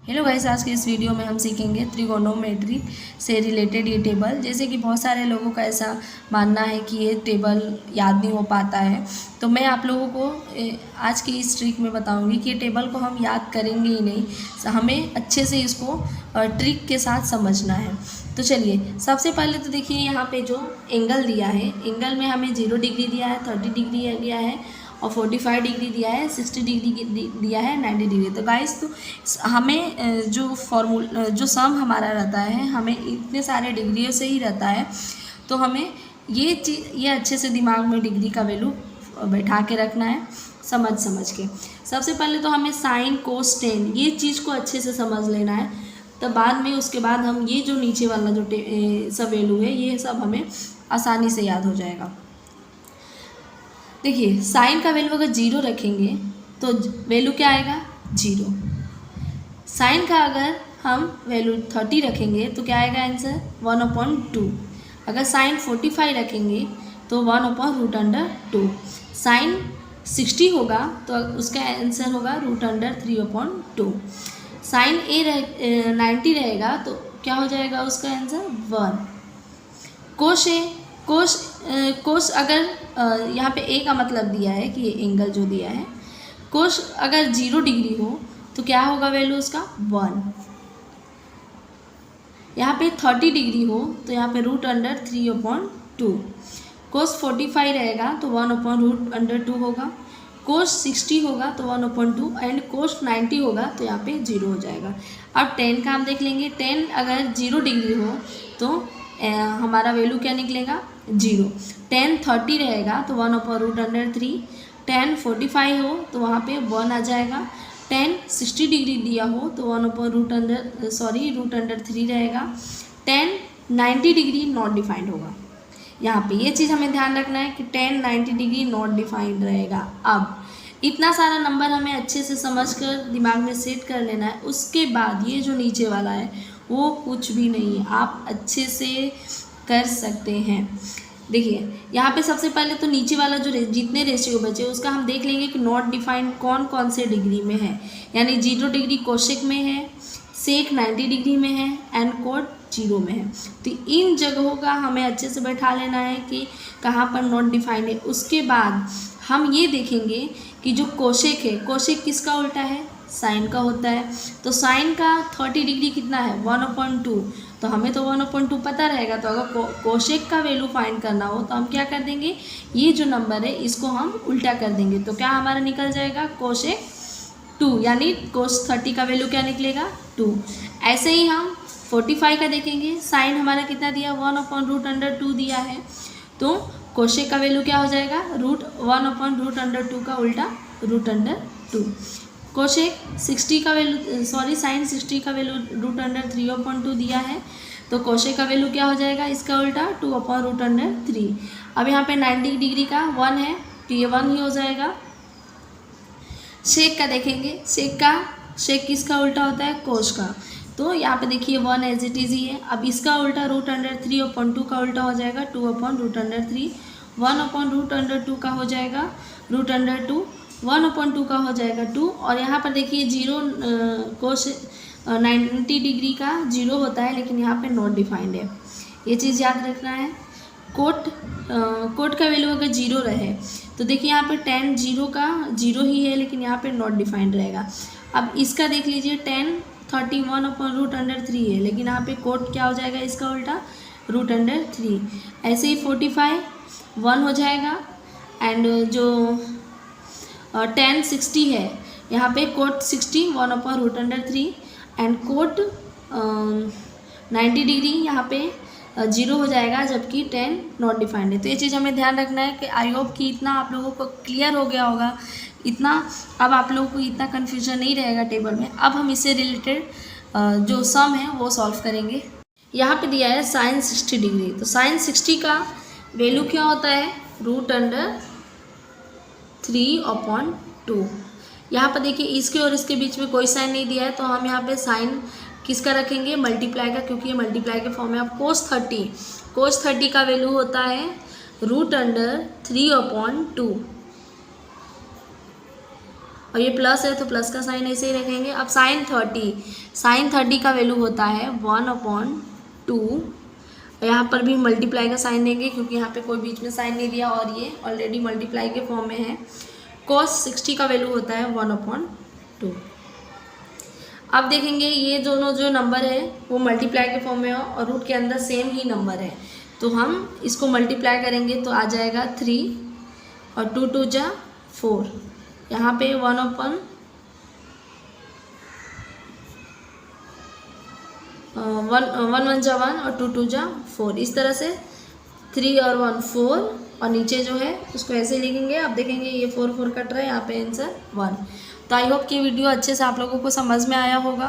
Hello guys, आज के इस वीडियो में हम सीखेंगे त्रिगोनोमेट्री से रिलेटेड ये टेबल। जैसे कि बहुत सारे लोगों का ऐसा मानना है कि ये टेबल याद नहीं हो पाता है, तो मैं आप लोगों को आज की इस ट्रिक में बताऊंगी कि ये टेबल को हम याद करेंगे ही नहीं, हमें अच्छे से इसको ट्रिक के साथ समझना है। तो चलिए, सबसे पहले तो देखिए यहाँ पे जो एंगल दिया है, एंगल में हमें 0 डिग्री दिया है, 30 डिग्री दिया है और 45 डिग्री दिया है, 60 डिग्री दिया है, 90 डिग्री। तो गाइस, तो हमें जो सम हमारा रहता है, हमें इतने सारे डिग्रियों से ही रहता है। तो हमें ये अच्छे से दिमाग में डिग्री का वैल्यू बैठा के रखना है, समझ के। सबसे पहले तो हमें साइन कोस टेन ये चीज़ को अच्छे से समझ लेना है, तो बाद में उसके बाद हम ये जो नीचे वाला जो सब वैल्यू है, ये सब हमें आसानी से याद हो जाएगा। देखिए, साइन का वैल्यू अगर 0 रखेंगे तो वैल्यू क्या आएगा? 0। साइन का अगर हम वैल्यू 30 रखेंगे तो क्या आएगा आंसर? 1/2। अगर साइन 45 रखेंगे तो 1/√2। साइन 60 होगा तो उसका आंसर होगा √3/2। साइन 90 रहेगा तो क्या हो जाएगा उसका आंसर? 1। कोश अगर यहाँ पे ए का मतलब दिया है कि ये एंगल जो दिया है, कोश अगर 0 डिग्री हो तो क्या होगा वैल्यू उसका? 1। यहाँ पे 30 डिग्री हो तो यहाँ पे √3/2। कोस 45 रहेगा तो 1/√2 होगा। कोस 60 होगा तो 1/2 एंड कोस 90 होगा तो यहाँ पे 0 हो जाएगा। अब 10 का हम देख लेंगे। 10 अगर 0 डिग्री हो तो हमारा वैल्यू क्या निकलेगा? 0। 10 30 रहेगा तो 1/√3। 10 45 हो तो वहाँ पे 1 आ जाएगा। 10 60 डिग्री दिया हो तो √3 रहेगा। 10 90 डिग्री नॉट डिफाइंड होगा। यहाँ पे ये चीज़ हमें ध्यान रखना है कि 10 90 डिग्री नॉट डिफाइंड रहेगा। अब इतना सारा नंबर हमें अच्छे से समझकर दिमाग में सेट कर लेना है। उसके बाद ये जो नीचे वाला है वो कुछ भी नहीं है, आप अच्छे से कर सकते हैं। देखिए, यहाँ पे सबसे पहले तो नीचे वाला जो जितने रेशियो बचे उसका हम देख लेंगे कि नॉट डिफाइंड कौन कौन से डिग्री में है। यानी 0 डिग्री कोसेक में है, सेक 90 डिग्री में है एंड कोट 0 में है। तो इन जगहों का हमें अच्छे से बैठा लेना है कि कहाँ पर नॉट डिफाइंड है। उसके बाद हम ये देखेंगे कि जो कोसेक है, कोसेक किसका उल्टा है? साइन का होता है। तो साइन का 30 डिग्री कितना है? 1/2। तो हमें तो 1/2 पता रहेगा। तो अगर कोसेक का वैल्यू फाइंड करना हो तो हम क्या कर देंगे? ये जो नंबर है इसको हम उल्टा कर देंगे। तो क्या हमारा निकल जाएगा? कोसेक 2, यानी कोस 30 का वैल्यू क्या निकलेगा? 2। ऐसे ही हम 45 का देखेंगे। साइन हमारा कितना दिया? 1/√2 दिया है। तो कोसेक का वैल्यू क्या हो जाएगा? 1/√2 का उल्टा √2। कोसेक 60 का वैल्यू साइन 60 का वैल्यू √3/2 दिया है। तो कोसेक का वैल्यू क्या हो जाएगा? इसका उल्टा 2/√3। अब यहाँ पे 90 डिग्री का 1 है तो ये 1 ही हो जाएगा। सेक का देखेंगे। सेक किसका उल्टा होता है? कोस का। तो यहाँ पे देखिए 1 एज इट इज ही है। अब इसका उल्टा √3/2 का उल्टा हो जाएगा 2/√3। 1/√2 का हो जाएगा √2। 1/2 का हो जाएगा 2। और यहाँ पर देखिए 0 कोस 90 डिग्री का 0 होता है, लेकिन यहाँ पे नॉट डिफाइंड है। ये चीज़ याद रखना है। कोट का वैल्यू अगर 0 रहे तो देखिए यहाँ पे 10 0 का 0 ही है, लेकिन यहाँ पे नॉट डिफाइंड रहेगा। अब इसका देख लीजिए 10 31/√3 है, लेकिन यहाँ पे कोट क्या हो जाएगा? इसका उल्टा √3। ऐसे ही 45 1 हो जाएगा एंड जो 10 60 है, यहाँ पे कोट 60 1/√3 एंड कोट 90 डिग्री यहाँ पे 0 हो जाएगा, जबकि 10 नॉट डिफाइंड है। तो ये चीज़ हमें ध्यान रखना है कि आई होप कि इतना आप लोगों को क्लियर हो गया होगा। अब आप लोगों को इतना कन्फ्यूजन नहीं रहेगा टेबल में। अब हम इससे रिलेटेड जो सम है वो सॉल्व करेंगे। यहाँ पे दिया है साइन 60 डिग्री। तो साइन 60 का वैल्यू क्या होता है? √3/2। यहाँ पर देखिए इसके और इसके बीच में कोई साइन नहीं दिया है, तो हम यहाँ पे साइन किसका रखेंगे? मल्टीप्लाई का, क्योंकि ये मल्टीप्लाई के फॉर्म में। अब कोस 30 का वैल्यू होता है √3/2। और ये प्लस है तो प्लस का साइन ऐसे ही रखेंगे। अब साइन 30 का वैल्यू होता है 1/2। यहाँ पर भी मल्टीप्लाई का साइन देंगे क्योंकि यहाँ पे कोई बीच में साइन नहीं दिया और ये ऑलरेडी मल्टीप्लाई के फॉर्म में है। cos 60 का वैल्यू होता है 1/2। अब देखेंगे ये दोनों जो नंबर है वो मल्टीप्लाई के फॉर्म में हो और रूट के अंदर सेम ही नंबर है, तो हम इसको मल्टीप्लाई करेंगे तो आ जाएगा 3 और 2 2 जा 4। यहाँ पे 1/1 जा 1 और 2 2 जा 4। इस तरह से 3 और 1 4 और नीचे जो है उसको ऐसे लिखेंगे। अब देखेंगे ये 4 4 कट रहा है, यहाँ पे आंसर 1। तो आई होप कि वीडियो अच्छे से आप लोगों को समझ में आया होगा।